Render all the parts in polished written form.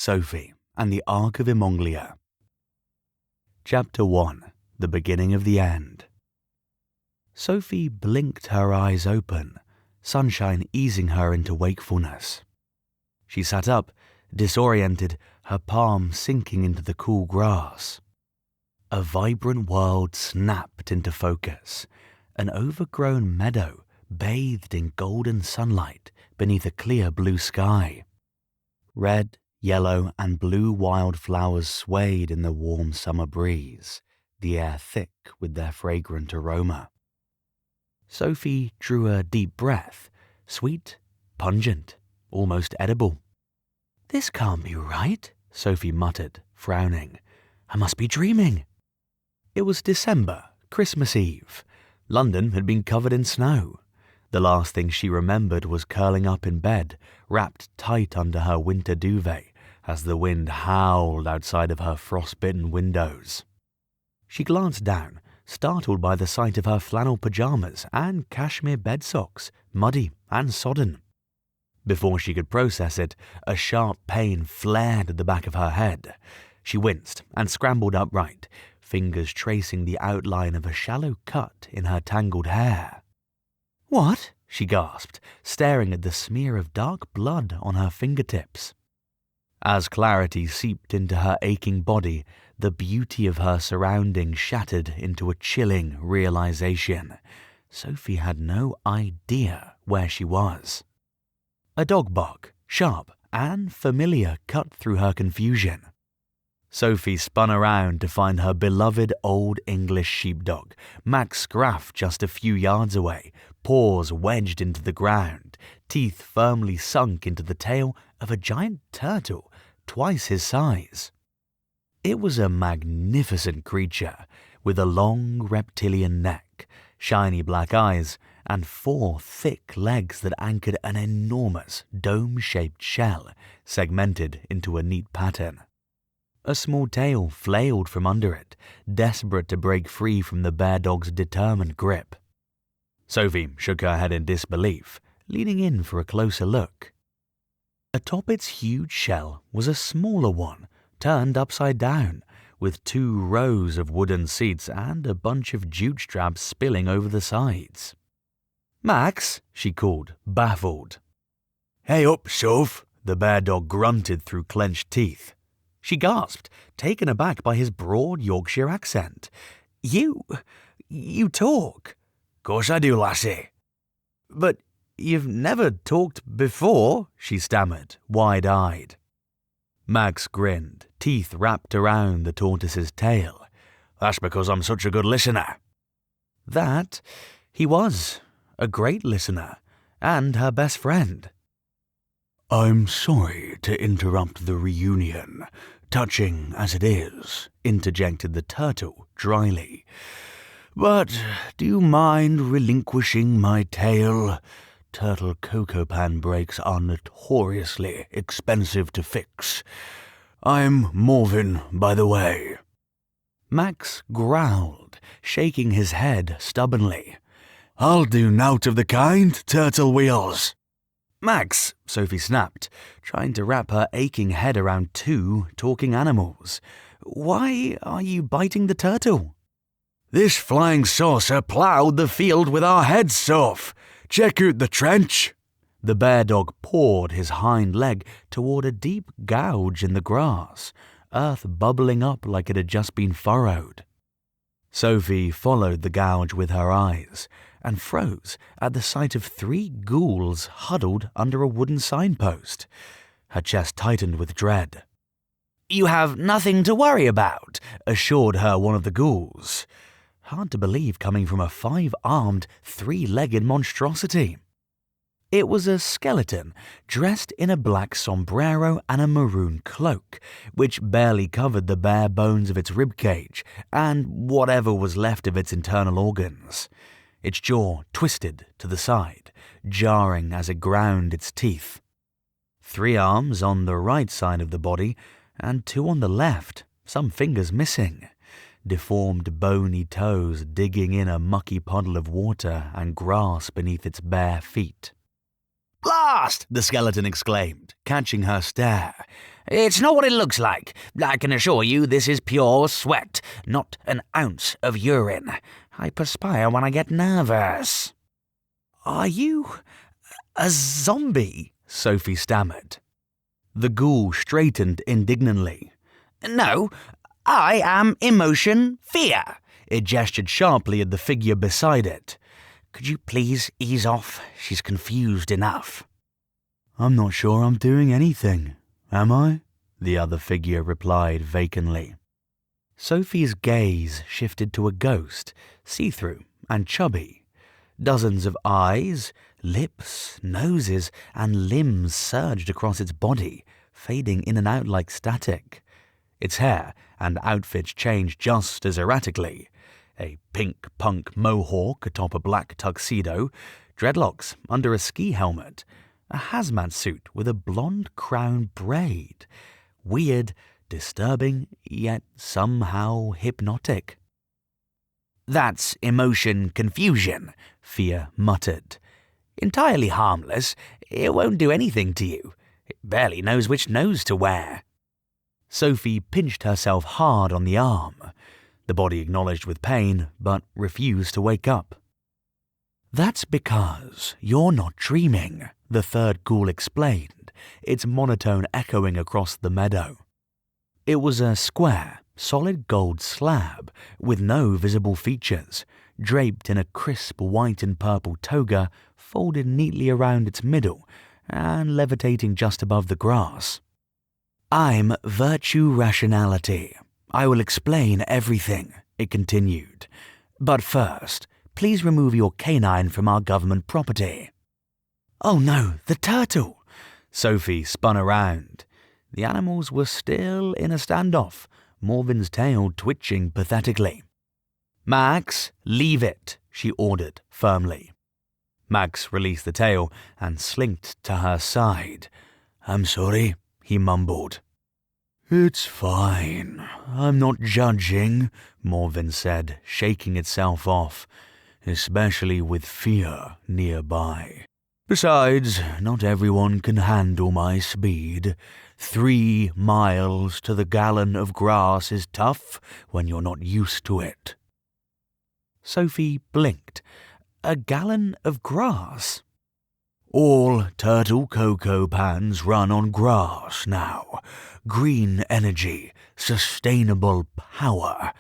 Sophie and the Ark of Emonglia. Chapter 1. The Beginning of the End. Sophie blinked her eyes open, sunshine easing her into wakefulness. She sat up, disoriented, her palm sinking into the cool grass. A vibrant world snapped into focus, an overgrown meadow bathed in golden sunlight beneath a clear blue sky. Red, yellow, and blue wildflowers swayed in the warm summer breeze, the air thick with their fragrant aroma. Sophie drew a deep breath, sweet, pungent, almost edible. "This can't be right," Sophie muttered, frowning. "I must be dreaming." It was December, Christmas Eve. London had been covered in snow. The last thing she remembered was curling up in bed, wrapped tight under her winter duvet, as the wind howled outside of her frost-bitten windows. She glanced down, startled by the sight of her flannel pyjamas and cashmere bed socks, muddy and sodden. Before she could process it, a sharp pain flared at the back of her head. She winced and scrambled upright, fingers tracing the outline of a shallow cut in her tangled hair. "What?" she gasped, staring at the smear of dark blood on her fingertips. As clarity seeped into her aching body, the beauty of her surroundings shattered into a chilling realization. Sophie had no idea where she was. A dog bark, sharp and familiar, cut through her confusion. Sophie spun around to find her beloved Old English Sheepdog, Max Scruff, just a few yards away, paws wedged into the ground, teeth firmly sunk into the tail of a giant turtle twice his size. It was a magnificent creature, with a long reptilian neck, shiny black eyes, and 4 thick legs that anchored an enormous dome-shaped shell, segmented into a neat pattern. A small tail flailed from under it, desperate to break free from the bear dog's determined grip. Sophie shook her head in disbelief, leaning in for a closer look. Atop its huge shell was a smaller one, turned upside down, with 2 rows of wooden seats and a bunch of jute straps spilling over the sides. "Max," she called, baffled. "Hey up, Soph," the bear dog grunted through clenched teeth. She gasped, taken aback by his broad Yorkshire accent. You talk." "Course I do, lassie." "But you've never talked before," she stammered, wide-eyed. Max grinned, teeth wrapped around the tortoise's tail. "That's because I'm such a good listener." That he was, a great listener, and her best friend. "I'm sorry to interrupt the reunion, touching as it is," interjected the turtle dryly. "But do you mind relinquishing my tail? Turtle Cocopan brakes are notoriously expensive to fix. I'm Morvin, by the way." Max growled, shaking his head stubbornly. "I'll do nought of the kind, Turtle Wheels." "Max," Sophie snapped, trying to wrap her aching head around 2 talking animals. "Why are you biting the turtle?" "This flying saucer ploughed the field with our heads, Soph. Check out the trench." The bear dog pawed his hind leg toward a deep gouge in the grass, earth bubbling up like it had just been furrowed. Sophie followed the gouge with her eyes, and froze at the sight of 3 ghouls huddled under a wooden signpost. Her chest tightened with dread. "You have nothing to worry about," assured her one of the ghouls. Hard to believe coming from a 5-armed, 3-legged monstrosity. It was a skeleton, dressed in a black sombrero and a maroon cloak, which barely covered the bare bones of its ribcage and whatever was left of its internal organs. Its jaw twisted to the side, jarring as it ground its teeth. 3 arms on the right side of the body, and 2 on the left, some fingers missing. Deformed bony toes digging in a mucky puddle of water and grass beneath its bare feet. "Blast!" the skeleton exclaimed, catching her stare. It's not what it looks like. I can assure you this is pure sweat, not an ounce of urine. I perspire when I get nervous." "Are you a zombie?" Sophie stammered. The ghoul straightened indignantly. "No, I am emotion fear." It gestured sharply at the figure beside it. "Could you please ease off? She's confused enough." "I'm not sure I'm doing anything, am I?" the other figure replied vacantly. Sophie's gaze shifted to a ghost, see-through and chubby. Dozens of eyes, lips, noses, and limbs surged across its body, fading in and out like static. Its hair and outfits changed just as erratically. A pink punk mohawk atop a black tuxedo, dreadlocks under a ski helmet, a hazmat suit with a blonde crown braid. Weird, disturbing, yet somehow hypnotic. "That's emotion confusion," Fear muttered. "Entirely harmless. It won't do anything to you. It barely knows which nose to wear." Sophie pinched herself hard on the arm. The body acknowledged with pain, but refused to wake up. "That's because you're not dreaming," the third ghoul explained, its monotone echoing across the meadow. It was a square, solid gold slab with no visible features, draped in a crisp white and purple toga folded neatly around its middle and levitating just above the grass. "I'm virtue rationality. I will explain everything," it continued. "But first, please remove your canine from our government property." "Oh no, the turtle!" Sophie spun around. The animals were still in a standoff, Morven's tail twitching pathetically. "Max, leave it," she ordered firmly. Max released the tail and slinked to her side. "I'm sorry," he mumbled. "It's fine. I'm not judging," Morven said, shaking itself off, "especially with Fear nearby. Besides, not everyone can handle my speed. 3 miles to the gallon of grass is tough when you're not used to it." Sophie blinked. A gallon of grass? "All Turtle Cocopans run on grass now. Green energy, sustainable power.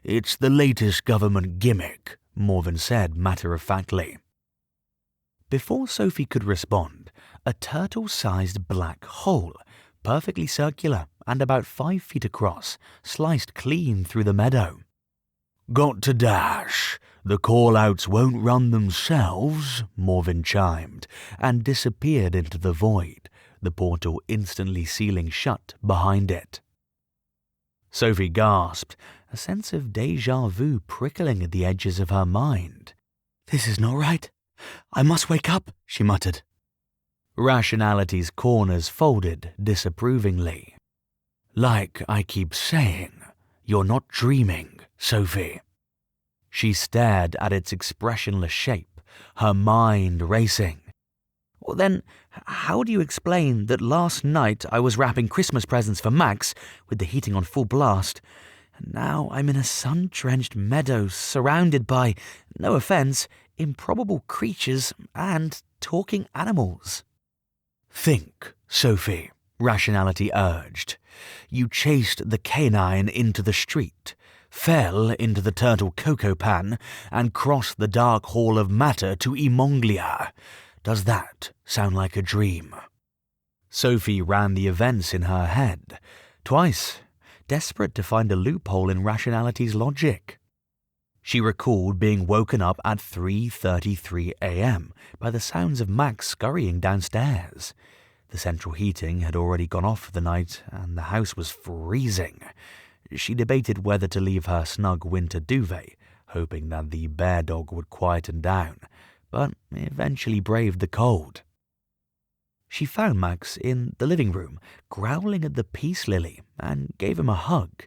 It's the latest government gimmick," Morven said matter-of-factly. Before Sophie could respond, a turtle-sized black hole, perfectly circular and about 5 feet across, sliced clean through the meadow. "Got to dash. The call-outs won't run themselves," Morven chimed, and disappeared into the void, the portal instantly sealing shut behind it. Sophie gasped, a sense of déjà vu prickling at the edges of her mind. "This is not right. I must wake up," she muttered. Rationality's corners folded disapprovingly. "Like I keep saying, you're not dreaming, Sophie." She stared at its expressionless shape, her mind racing. "Well then, how do you explain that last night I was wrapping Christmas presents for Max with the heating on full blast, and now I'm in a sun-drenched meadow surrounded by, no offense, improbable creatures and talking animals?" "Think, Sophie," Rationality urged. "You chased the canine into the street, fell into the Turtle Cocopan, and crossed the dark hall of matter to Emonglia. Does that sound like a dream?" Sophie ran the events in her head, twice, desperate to find a loophole in Rationality's logic. She recalled being woken up at 3:33 a.m. by the sounds of Max scurrying downstairs. The central heating had already gone off for the night, and the house was freezing. She debated whether to leave her snug winter duvet, hoping that the bear dog would quieten down, but eventually braved the cold. She found Max in the living room, growling at the peace lily, and gave him a hug,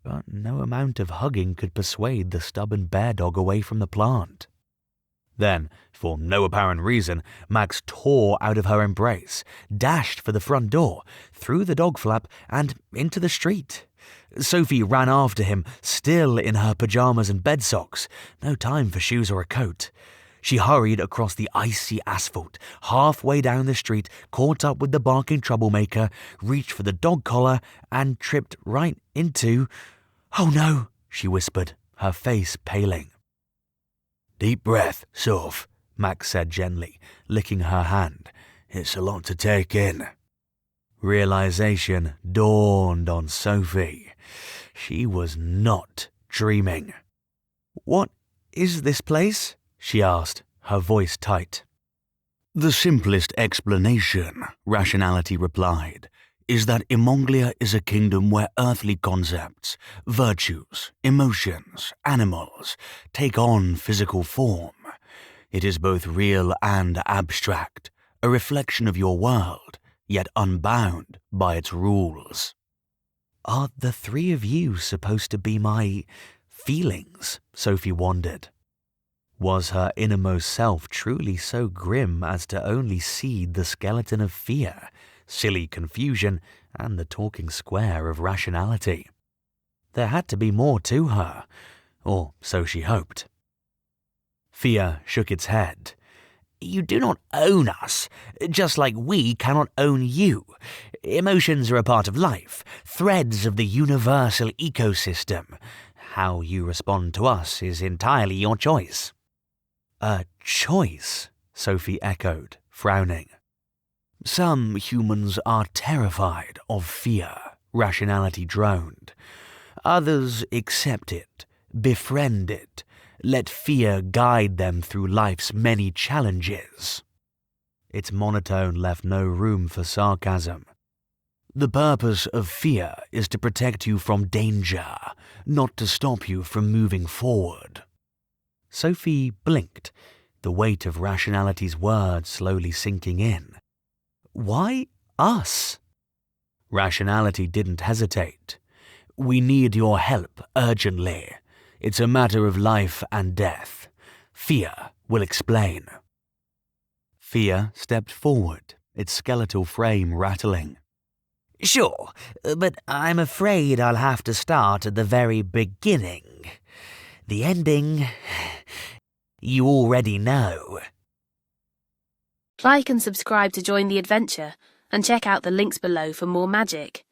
but no amount of hugging could persuade the stubborn bear dog away from the plant. Then, for no apparent reason, Max tore out of her embrace, dashed for the front door, through the dog flap, and into the street. Sophie ran after him, still in her pyjamas and bed socks, no time for shoes or a coat. She hurried across the icy asphalt, halfway down the street, caught up with the barking troublemaker, reached for the dog collar, and tripped right into... "Oh no," she whispered, her face paling. "Deep breath, Soph," Max said gently, licking her hand. "It's a lot to take in." Realization dawned on Sophie. She was not dreaming. "What is this place?" she asked, her voice tight. "The simplest explanation," Rationality replied, "is that Emonglia is a kingdom where earthly concepts, virtues, emotions, animals take on physical form. It is both real and abstract, a reflection of your world, yet unbound by its rules." "Are the three of you supposed to be my feelings?" Sophie wondered. Was her innermost self truly so grim as to only seed the skeleton of fear, silly confusion, and the talking square of rationality? There had to be more to her, or so she hoped. Fear shook its head. "You do not own us, just like we cannot own you. Emotions are a part of life, threads of the universal ecosystem. How you respond to us is entirely your choice." "A choice?" Sophie echoed, frowning. "Some humans are terrified of fear," Rationality droned. "Others accept it, befriend it, let fear guide them through life's many challenges." Its monotone left no room for sarcasm. "The purpose of fear is to protect you from danger, not to stop you from moving forward." Sophie blinked, the weight of Rationality's words slowly sinking in. "Why us?" Rationality didn't hesitate. "We need your help urgently. It's a matter of life and death. Fear will explain." Fear stepped forward, its skeletal frame rattling. "Sure, but I'm afraid I'll have to start at the very beginning. The ending, you already know." Like and subscribe to join the adventure, and check out the links below for more magic.